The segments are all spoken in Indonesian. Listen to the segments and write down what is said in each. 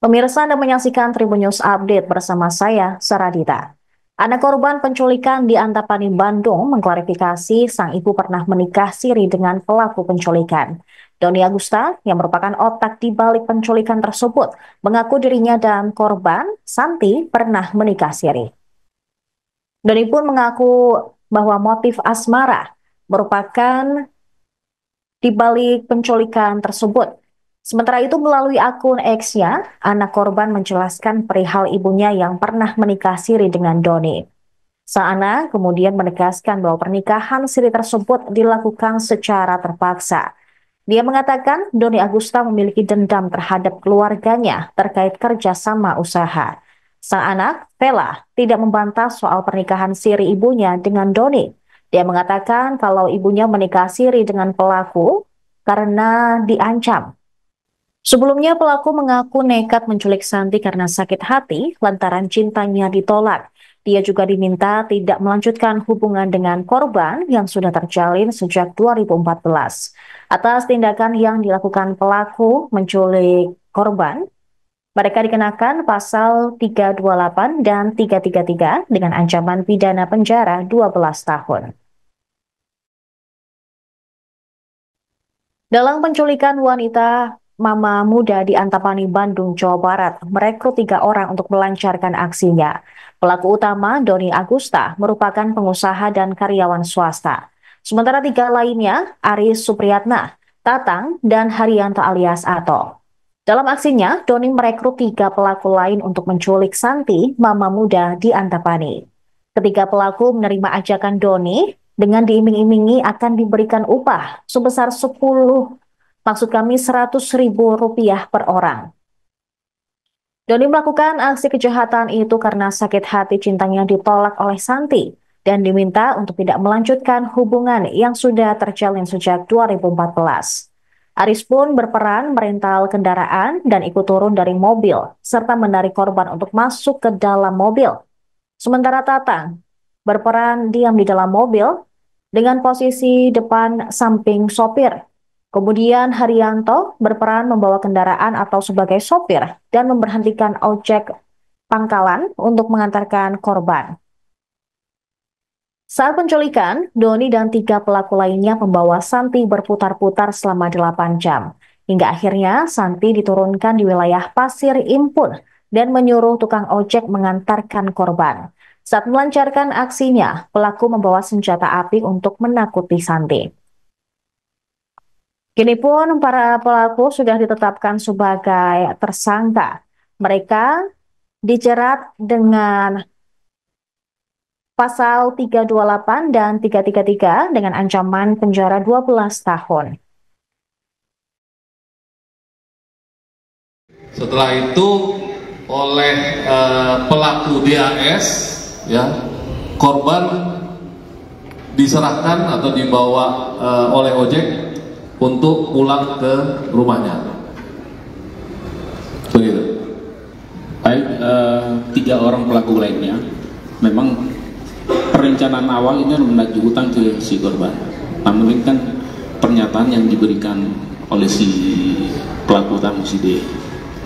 Pemirsa, Anda menyaksikan Tribun News Update bersama saya, Saradita. Anak korban penculikan di Antapani, Bandung mengklarifikasi sang ibu pernah menikah siri dengan pelaku penculikan. Doni Agusta, yang merupakan otak di balik penculikan tersebut, mengaku dirinya dan korban, Santi, pernah menikah siri. Doni pun mengaku bahwa motif asmara merupakan di balik penculikan tersebut. Sementara itu melalui akun X-nya, anak korban menjelaskan perihal ibunya yang pernah menikah siri dengan Doni. Sang anak kemudian menegaskan bahwa pernikahan siri tersebut dilakukan secara terpaksa. Dia mengatakan Doni Agusta memiliki dendam terhadap keluarganya terkait kerjasama usaha. Sang anak, Vela, tidak membantah soal pernikahan siri ibunya dengan Doni. Dia mengatakan kalau ibunya menikah siri dengan pelaku karena diancam. Sebelumnya pelaku mengaku nekat menculik Santi karena sakit hati lantaran cintanya ditolak. Dia juga diminta tidak melanjutkan hubungan dengan korban yang sudah terjalin sejak 2014. Atas tindakan yang dilakukan pelaku menculik korban, mereka dikenakan pasal 328 dan 333 dengan ancaman pidana penjara 12 tahun. Dalam penculikan wanita, mama muda di Antapani, Bandung, Jawa Barat merekrut 3 orang untuk melancarkan aksinya. Pelaku utama, Doni Agusta, merupakan pengusaha dan karyawan swasta. Sementara 3 lainnya, Aris Supriyatna, Tatang, dan Haryanto alias Ato. Dalam aksinya, Doni merekrut 3 pelaku lain untuk menculik Santi, mama muda di Antapani. Ketiga pelaku menerima ajakan Doni dengan diiming-imingi akan diberikan upah sebesar 100.000 rupiah per orang. Doni melakukan aksi kejahatan itu karena sakit hati cintanya ditolak oleh Santi dan diminta untuk tidak melanjutkan hubungan yang sudah terjalin sejak 2014. Aris pun berperan merental kendaraan dan ikut turun dari mobil serta menarik korban untuk masuk ke dalam mobil. Sementara Tatang berperan diam di dalam mobil dengan posisi depan samping sopir. Kemudian Haryanto berperan membawa kendaraan atau sebagai sopir dan memberhentikan ojek pangkalan untuk mengantarkan korban. Saat penculikan, Doni dan 3 pelaku lainnya membawa Santi berputar-putar selama 8 jam. Hingga akhirnya Santi diturunkan di wilayah Pasir Impun dan menyuruh tukang ojek mengantarkan korban. Saat melancarkan aksinya, pelaku membawa senjata api untuk menakuti Santi. Kini pun para pelaku sudah ditetapkan sebagai tersangka. Mereka dijerat dengan pasal 328 dan 333 dengan ancaman penjara 12 tahun. Setelah itu oleh pelaku DAS, ya, korban diserahkan atau dibawa oleh ojek untuk pulang ke rumahnya. Begitu. Baik, 3 orang pelaku lainnya memang perencanaan awal ini menagih utang ke si korban. Namun ini kan pernyataan yang diberikan oleh si pelaku utama, si D,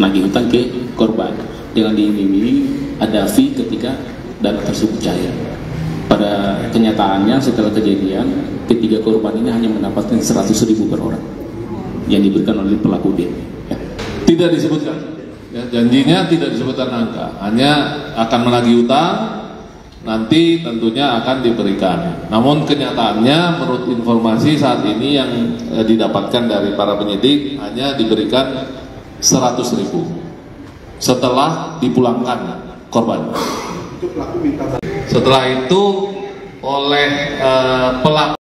nagih utang ke korban dengan diiming-imingi ada fee ketika dana tersebut cair. Pada kenyataannya setelah kejadian, ketiga korban ini hanya mendapatkan 100.000 per orang yang diberikan oleh pelaku D. Ya. Tidak disebutkan, ya, janjinya tidak disebutkan angka, hanya akan menagih utang, nanti tentunya akan diberikan. Namun kenyataannya menurut informasi saat ini yang didapatkan dari para penyidik hanya diberikan 100.000 setelah dipulangkan korban. Setelah itu oleh pelaku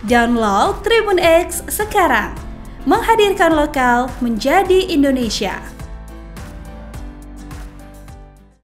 download Tribun X sekarang, menghadirkan lokal menjadi Indonesia.